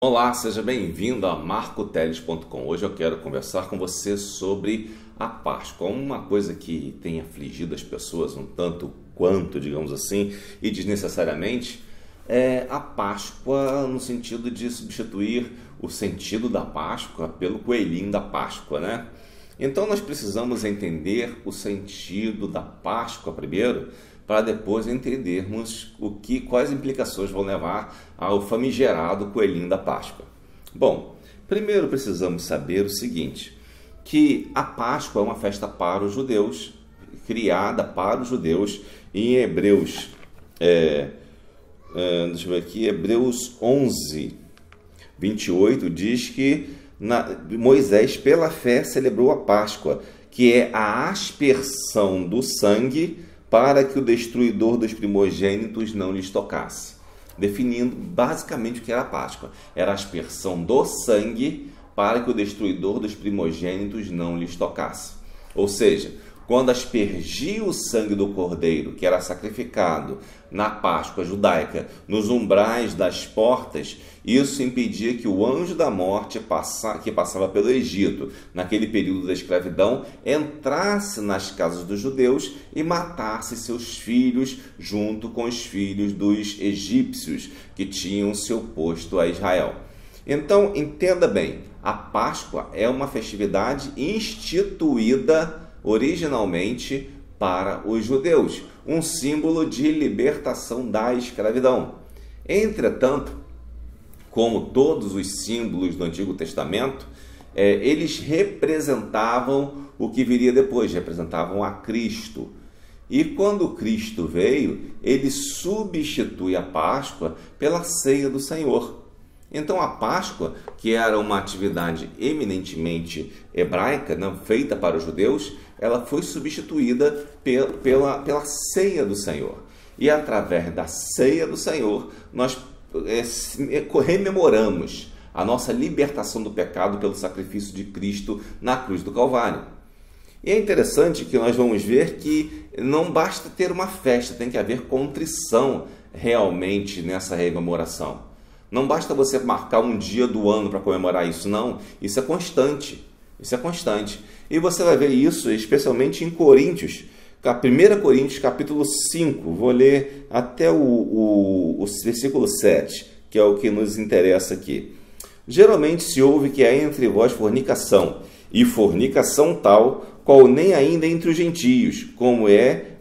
Olá, seja bem-vindo a marcoteles.com. Hoje eu quero conversar com você sobre a Páscoa, uma coisa que tem afligido as pessoas um tanto quanto, digamos assim, e desnecessariamente, é a Páscoa no sentido de substituir o sentido da Páscoa pelo coelhinho da Páscoa, né? Então nós precisamos entender o sentido da Páscoa primeiro, para depois entendermos quais implicações vão levar ao famigerado coelhinho da Páscoa. Bom, primeiro precisamos saber o seguinte, que a Páscoa é uma festa para os judeus, criada para os judeus, em Hebreus, deixa eu ver aqui, Hebreus 11, 28, diz que Moisés, pela fé, celebrou a Páscoa, que é a aspersão do sangue para que o destruidor dos primogênitos não lhes tocasse. Definindo basicamente o que era a Páscoa. Era a aspersão do sangue para que o destruidor dos primogênitos não lhes tocasse. Ou seja, quando aspergia o sangue do cordeiro, que era sacrificado na Páscoa judaica, nos umbrais das portas, isso impedia que o anjo da morte, que passava pelo Egito, naquele período da escravidão, entrasse nas casas dos judeus e matasse seus filhos junto com os filhos dos egípcios, que tinham se oposto a Israel. Então, entenda bem, a Páscoa é uma festividade instituída originalmente para os judeus, um símbolo de libertação da escravidão. Entretanto, como todos os símbolos do Antigo Testamento, eles representavam o que viria depois, representavam a Cristo. E quando Cristo veio, ele substitui a Páscoa pela ceia do Senhor. Então a Páscoa, que era uma atividade eminentemente hebraica, né, feita para os judeus, ela foi substituída pela ceia do Senhor. E através da ceia do Senhor, nós rememoramos a nossa libertação do pecado pelo sacrifício de Cristo na cruz do Calvário. E é interessante que nós vamos ver que não basta ter uma festa, tem que haver contrição realmente nessa rememoração. Não basta você marcar um dia do ano para comemorar isso, não. Isso é constante. Isso é constante. E você vai ver isso especialmente em Coríntios, 1 Coríntios capítulo 5. Vou ler até o versículo 7, que é o que nos interessa aqui. Geralmente se ouve que há entre vós fornicação, e fornicação tal, qual nem ainda entre os gentios, como é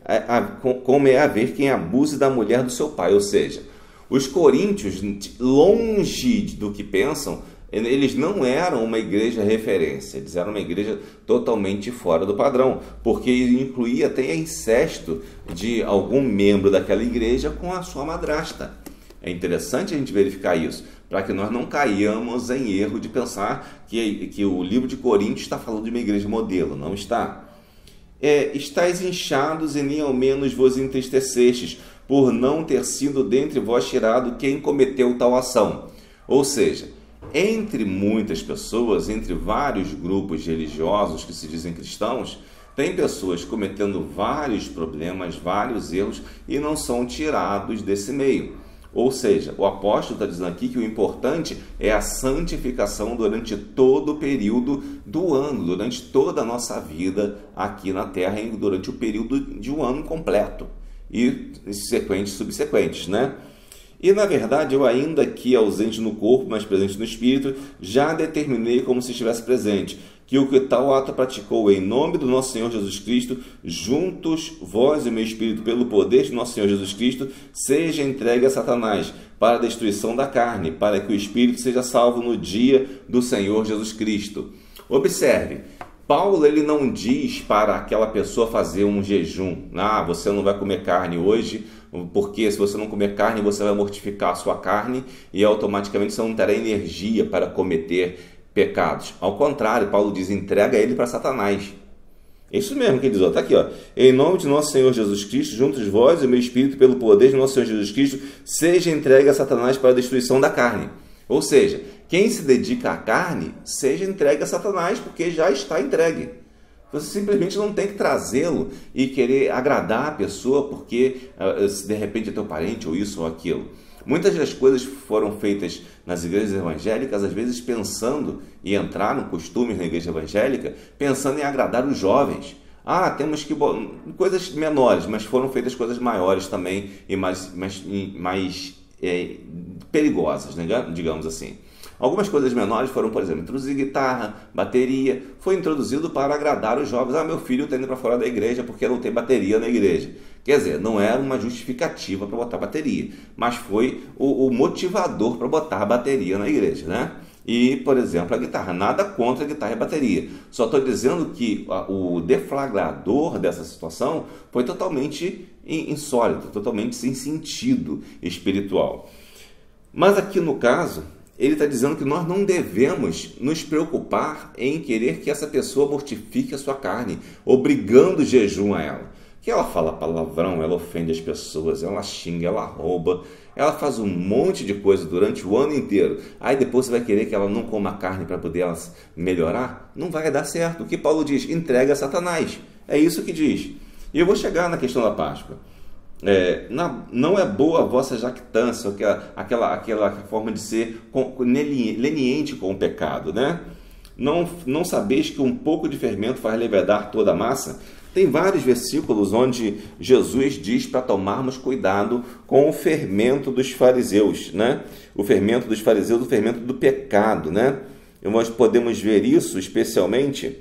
haver quem abuse da mulher do seu pai. Ou seja, os coríntios, longe do que pensam, eles não eram uma igreja referência, eles eram uma igreja totalmente fora do padrão, porque incluía até incesto de algum membro daquela igreja com a sua madrasta. É interessante a gente verificar isso, para que nós não caiamos em erro de pensar que o livro de Coríntios está falando de uma igreja modelo. Não está. Estais inchados e nem ao menos vos entristecestes, por não ter sido dentre vós tirado quem cometeu tal ação. Ou seja, entre muitas pessoas, entre vários grupos religiosos que se dizem cristãos, tem pessoas cometendo vários problemas, vários erros e não são tirados desse meio. Ou seja, o apóstolo está dizendo aqui que o importante é a santificação durante todo o período do ano, durante toda a nossa vida aqui na Terra, durante o período de um ano completo e subsequentes, né? E na verdade eu, ainda que ausente no corpo, mas presente no espírito, já determinei como se estivesse presente, que o que tal ato praticou em nome do nosso Senhor Jesus Cristo, juntos vós e meu espírito, pelo poder de nosso Senhor Jesus Cristo, seja entregue a Satanás para a destruição da carne, para que o espírito seja salvo no dia do Senhor Jesus Cristo. Observe, Paulo ele não diz para aquela pessoa fazer um jejum. Você não vai comer carne hoje, porque se você não comer carne, você vai mortificar a sua carne e automaticamente você não terá energia para cometer pecados. Ao contrário, Paulo diz, entrega ele para Satanás. É isso mesmo que ele diz, está aqui, ó. Em nome de nosso Senhor Jesus Cristo, juntos vós e o meu espírito, pelo poder de nosso Senhor Jesus Cristo, seja entregue a Satanás para a destruição da carne. Ou seja, quem se dedica à carne, seja entregue a Satanás, porque já está entregue. Você simplesmente não tem que trazê-lo e querer agradar a pessoa, porque de repente é teu parente, ou isso ou aquilo. Muitas das coisas foram feitas nas igrejas evangélicas, às vezes pensando, e entraram costumes na igreja evangélica, pensando em agradar os jovens. Temos que... coisas menores, mas foram feitas coisas maiores também e mais perigosas, né? Digamos assim. Algumas coisas menores foram, por exemplo, introduzir guitarra, bateria. Foi introduzido para agradar os jovens. Meu filho está indo para fora da igreja porque não tem bateria na igreja. Quer dizer, não era uma justificativa para botar bateria, mas foi o motivador para botar bateria na igreja, né? E, por exemplo, a guitarra. Nada contra a guitarra e a bateria. Só estou dizendo que o deflagrador dessa situação foi totalmente insólito, totalmente sem sentido espiritual. Mas aqui no caso, ele está dizendo que nós não devemos nos preocupar em querer que essa pessoa mortifique a sua carne, obrigando jejum a ela. Que ela fala palavrão, ela ofende as pessoas, ela xinga, ela rouba, ela faz um monte de coisa durante o ano inteiro. Aí depois você vai querer que ela não coma carne para poder ela melhorar? Não vai dar certo. O que Paulo diz? Entrega a Satanás. É isso que diz. E eu vou chegar na questão da Páscoa. Não é boa a vossa jactância, aquela forma de ser leniente com o pecado, né? Não sabeis que um pouco de fermento faz levedar toda a massa? Tem vários versículos onde Jesus diz para tomarmos cuidado com o fermento dos fariseus, né? O fermento dos fariseus, o fermento do pecado, né? E nós podemos ver isso especialmente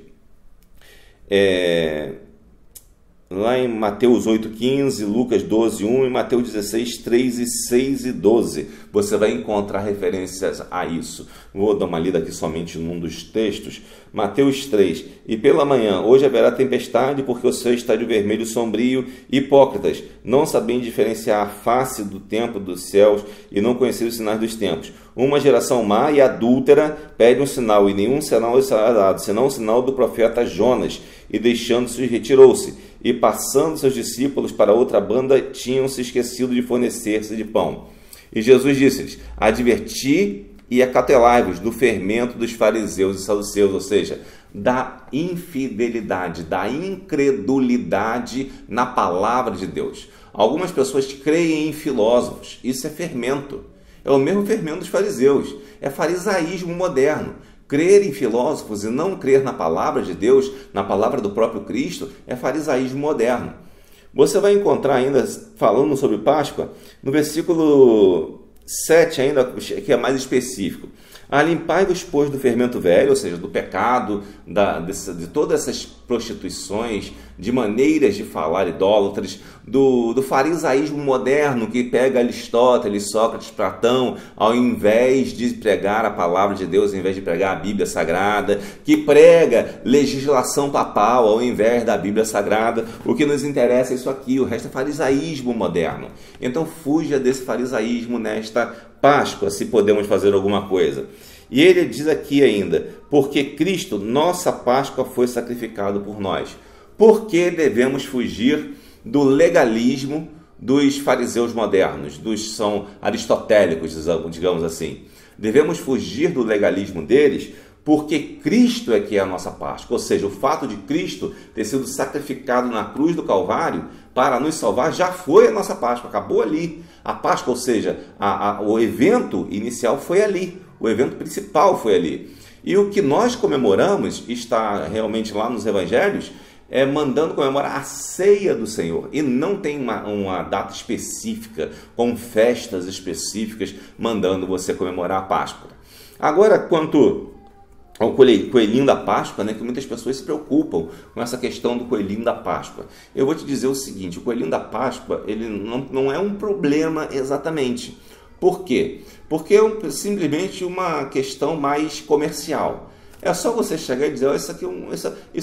lá em Mateus 8,15, Lucas 12,1 e Mateus 16, 3 e 6 e 12. Você vai encontrar referências a isso. Vou dar uma lida aqui somente num dos textos. Mateus 3. E pela manhã, hoje haverá tempestade, porque o céu está de vermelho sombrio. Hipócritas, não sabem diferenciar a face do tempo dos céus e não conhecer os sinais dos tempos. Uma geração má e adúltera pede um sinal, e nenhum sinal lhe será dado, senão o sinal do profeta Jonas. E deixando-se, retirou-se. E passando seus discípulos para outra banda, tinham se esquecido de fornecer-se de pão. E Jesus disse-lhes: adverti e acautelai-vos do fermento dos fariseus e saduceus, ou seja, da infidelidade, da incredulidade na palavra de Deus. Algumas pessoas creem em filósofos, isso é fermento. É o mesmo fermento dos fariseus, é farisaísmo moderno. Crer em filósofos e não crer na palavra de Deus, na palavra do próprio Cristo, é farisaísmo moderno. Você vai encontrar ainda, falando sobre Páscoa, no versículo 7 ainda, que é mais específico. Limpai-vos, pois, do fermento velho, ou seja, do pecado, de todas essas prostituições, de maneiras de falar idólatras, do farisaísmo moderno que pega Aristóteles, Sócrates, Platão, ao invés de pregar a palavra de Deus, ao invés de pregar a Bíblia Sagrada, que prega legislação papal ao invés da Bíblia Sagrada. O que nos interessa é isso aqui, o resto é farisaísmo moderno. Então fuja desse farisaísmo nesta Páscoa, se podemos fazer alguma coisa. E ele diz aqui ainda: porque Cristo, nossa Páscoa, foi sacrificado por nós. Por que devemos fugir do legalismo dos fariseus modernos, são aristotélicos, digamos assim? Devemos fugir do legalismo deles porque Cristo é que é a nossa Páscoa, ou seja, o fato de Cristo ter sido sacrificado na cruz do Calvário para nos salvar já foi a nossa Páscoa, acabou ali. A Páscoa, ou seja, o evento inicial foi ali, o evento principal foi ali. E o que nós comemoramos, está realmente lá nos Evangelhos, mandando comemorar a ceia do Senhor, e não tem uma data específica, com festas específicas, mandando você comemorar a Páscoa. Agora, quanto ao coelhinho da Páscoa, né, que muitas pessoas se preocupam com essa questão do coelhinho da Páscoa. Eu vou te dizer o seguinte: o coelhinho da Páscoa, ele não é um problema exatamente. Por quê? Porque é simplesmente uma questão mais comercial. É só você chegar e dizer: oh, isso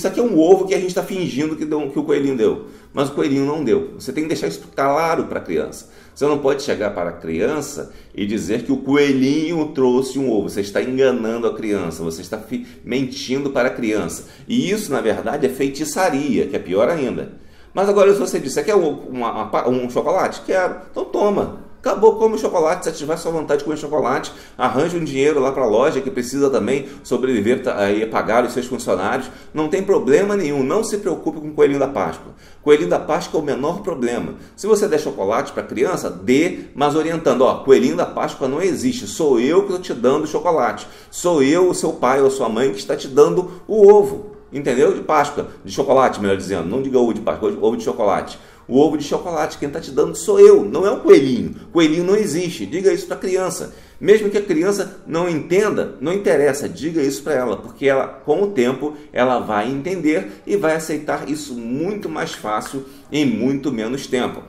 aqui é um ovo que a gente está fingindo que o coelhinho deu. Mas o coelhinho não deu. Você tem que deixar isso claro para a criança. Você não pode chegar para a criança e dizer que o coelhinho trouxe um ovo. Você está enganando a criança, você está mentindo para a criança. E isso, na verdade, é feitiçaria, que é pior ainda. Mas agora, se você disser que é um chocolate, quero, então toma. Acabou, come o chocolate, satisfaz sua vontade de comer chocolate, arranja um dinheiro lá para a loja que precisa também sobreviver e pagar os seus funcionários. Não tem problema nenhum, não se preocupe com o coelhinho da Páscoa. Coelhinho da Páscoa é o menor problema. Se você der chocolate para a criança, dê, mas orientando, coelhinho da Páscoa não existe, sou eu que estou te dando o chocolate, sou eu, o seu pai ou sua mãe que está te dando o ovo, entendeu? De Páscoa, de chocolate, melhor dizendo, não diga ovo de Páscoa, ovo de chocolate. O ovo de chocolate, quem está te dando sou eu, não é o coelhinho. Coelhinho não existe, diga isso para a criança. Mesmo que a criança não entenda, não interessa, diga isso para ela, porque ela, com o tempo, ela vai entender e vai aceitar isso muito mais fácil em muito menos tempo.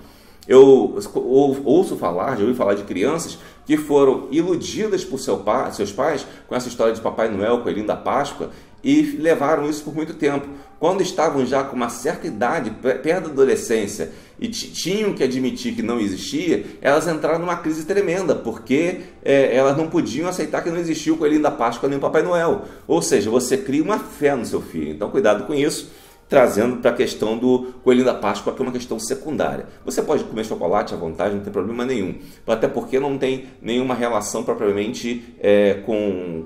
Eu ouço falar, já ouvi falar de crianças que foram iludidas por seus pais com essa história de Papai Noel, Coelhinho da Páscoa, e levaram isso por muito tempo. Quando estavam já com uma certa idade, perto da adolescência, e tinham que admitir que não existia, elas entraram numa crise tremenda, porque elas não podiam aceitar que não existia o Coelhinho da Páscoa nem o Papai Noel. Ou seja, você cria uma fé no seu filho. Então, cuidado com isso, trazendo para a questão do Coelhinho da Páscoa, que é uma questão secundária. Você pode comer chocolate à vontade, não tem problema nenhum, até porque não tem nenhuma relação propriamente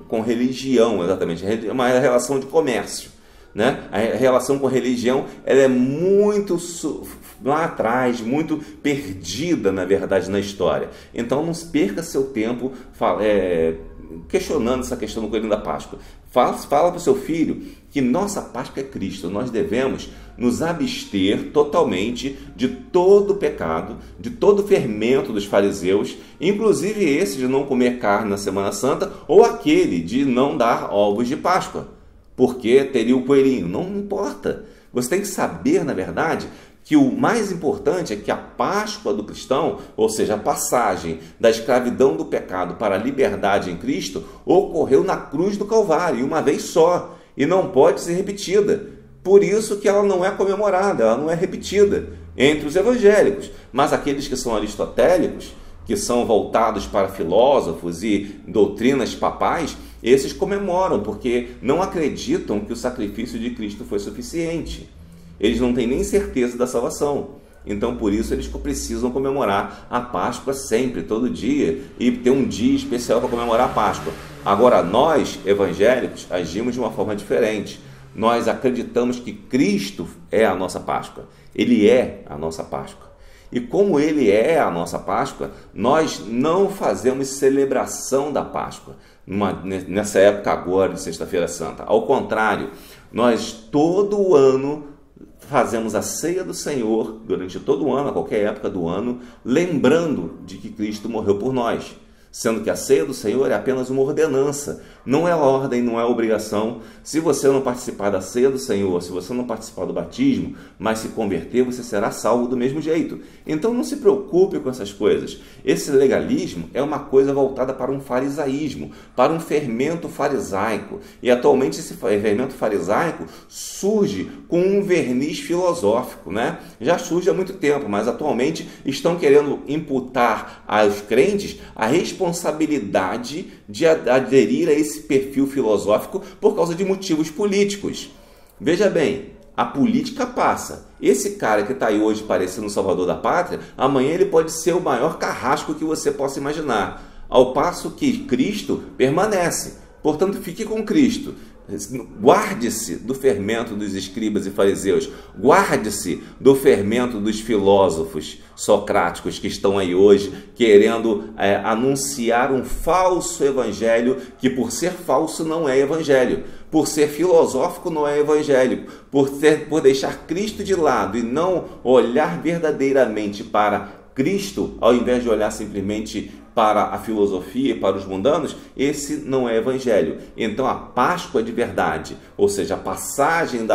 com religião, exatamente, é uma relação de comércio. Né? A relação com a religião ela é muito lá atrás, muito perdida, na verdade, na história. Então, não perca seu tempo questionando essa questão do Coelhinho da Páscoa. Fala para o seu filho que nossa Páscoa é Cristo. Nós devemos nos abster totalmente de todo pecado, de todo fermento dos fariseus, inclusive esse de não comer carne na Semana Santa ou aquele de não dar ovos de Páscoa, porque teria o coelhinho. Não importa. Você tem que saber, na verdade, que o mais importante é que a Páscoa do cristão, ou seja, a passagem da escravidão do pecado para a liberdade em Cristo, ocorreu na cruz do Calvário, uma vez só, e não pode ser repetida. Por isso que ela não é comemorada, ela não é repetida entre os evangélicos. Mas aqueles que são aristotélicos, que são voltados para filósofos e doutrinas papais, esses comemoram, porque não acreditam que o sacrifício de Cristo foi suficiente. Eles não têm nem certeza da salvação. Então, por isso, eles precisam comemorar a Páscoa sempre, todo dia, e ter um dia especial para comemorar a Páscoa. Agora, nós, evangélicos, agimos de uma forma diferente. Nós acreditamos que Cristo é a nossa Páscoa. Ele é a nossa Páscoa. E como Ele é a nossa Páscoa, nós não fazemos celebração da Páscoa nessa época agora de Sexta-feira Santa. Ao contrário, nós todo ano fazemos a ceia do Senhor, durante todo o ano, a qualquer época do ano, lembrando de que Cristo morreu por nós. Sendo que a ceia do Senhor é apenas uma ordenança, não é ordem, não é obrigação. Se você não participar da ceia do Senhor, se você não participar do batismo, mas se converter, você será salvo do mesmo jeito. Então não se preocupe com essas coisas. Esse legalismo é uma coisa voltada para um farisaísmo, para um fermento farisaico. E atualmente esse fermento farisaico surge com um verniz filosófico, né? Já surge há muito tempo, mas atualmente estão querendo imputar aos crentes a responsabilidade de aderir a esse perfil filosófico por causa de motivos políticos. Veja bem, a política passa. Esse cara que está aí hoje parecendo o salvador da pátria, amanhã ele pode ser o maior carrasco que você possa imaginar, ao passo que Cristo permanece. Portanto, fique com Cristo. Guarde-se do fermento dos escribas e fariseus, guarde-se do fermento dos filósofos socráticos que estão aí hoje querendo anunciar um falso evangelho que, por ser falso, não é evangelho, por ser filosófico, não é evangélico, por deixar Cristo de lado e não olhar verdadeiramente para Cristo, ao invés de olhar simplesmente para a filosofia e para os mundanos, esse não é evangelho. Então a Páscoa de verdade, ou seja, a passagem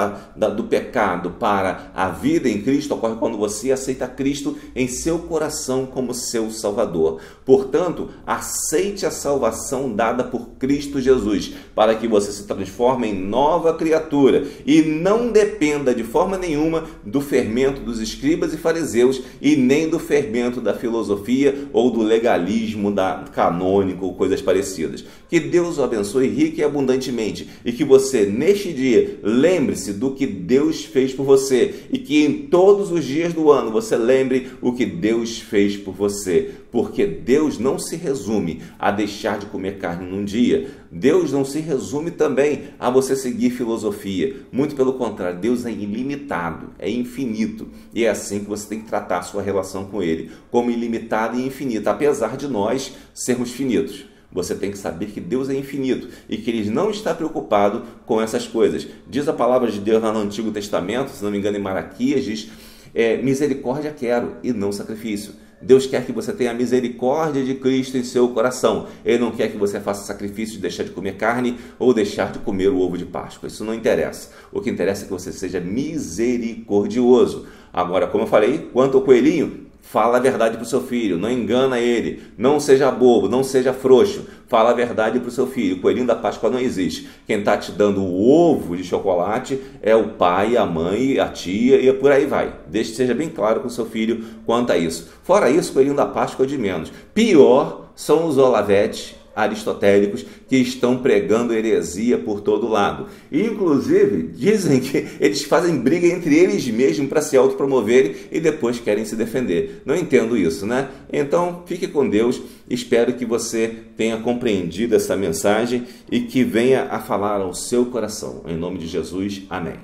do pecado para a vida em Cristo, ocorre quando você aceita Cristo em seu coração como seu Salvador. Portanto, aceite a salvação dada por Cristo Jesus, para que você se transforme em nova criatura e não dependa de forma nenhuma do fermento dos escribas e fariseus e nem do fermento da filosofia ou do legalismo dízimo canônico ou coisas parecidas. Que Deus o abençoe rica e abundantemente e que você, neste dia, lembre-se do que Deus fez por você e que em todos os dias do ano você lembre o que Deus fez por você, porque Deus não se resume a deixar de comer carne num dia. Deus não se resume também a você seguir filosofia. Muito pelo contrário, Deus é ilimitado, é infinito. E é assim que você tem que tratar a sua relação com Ele, como ilimitada e infinita, apesar de nós sermos finitos. Você tem que saber que Deus é infinito e que Ele não está preocupado com essas coisas. Diz a palavra de Deus lá no Antigo Testamento, se não me engano em Malaquias, diz, misericórdia quero e não sacrifício. Deus quer que você tenha a misericórdia de Cristo em seu coração. Ele não quer que você faça sacrifício de deixar de comer carne ou deixar de comer o ovo de Páscoa. Isso não interessa. O que interessa é que você seja misericordioso. Agora, como eu falei, quanto ao coelhinho, fala a verdade para o seu filho, não engana ele, não seja bobo, não seja frouxo, fala a verdade para o seu filho. O coelhinho da Páscoa não existe. Quem está te dando o ovo de chocolate é o pai, a mãe, a tia e por aí vai. Deixe que seja bem claro com o seu filho quanto a isso. Fora isso, o coelhinho da Páscoa é de menos. Pior são os olavetes aristotélicos que estão pregando heresia por todo lado. E, inclusive, dizem que eles fazem briga entre eles mesmos para se autopromoverem e depois querem se defender. Não entendo isso, né? Então, fique com Deus. Espero que você tenha compreendido essa mensagem e que venha a falar ao seu coração. Em nome de Jesus, amém.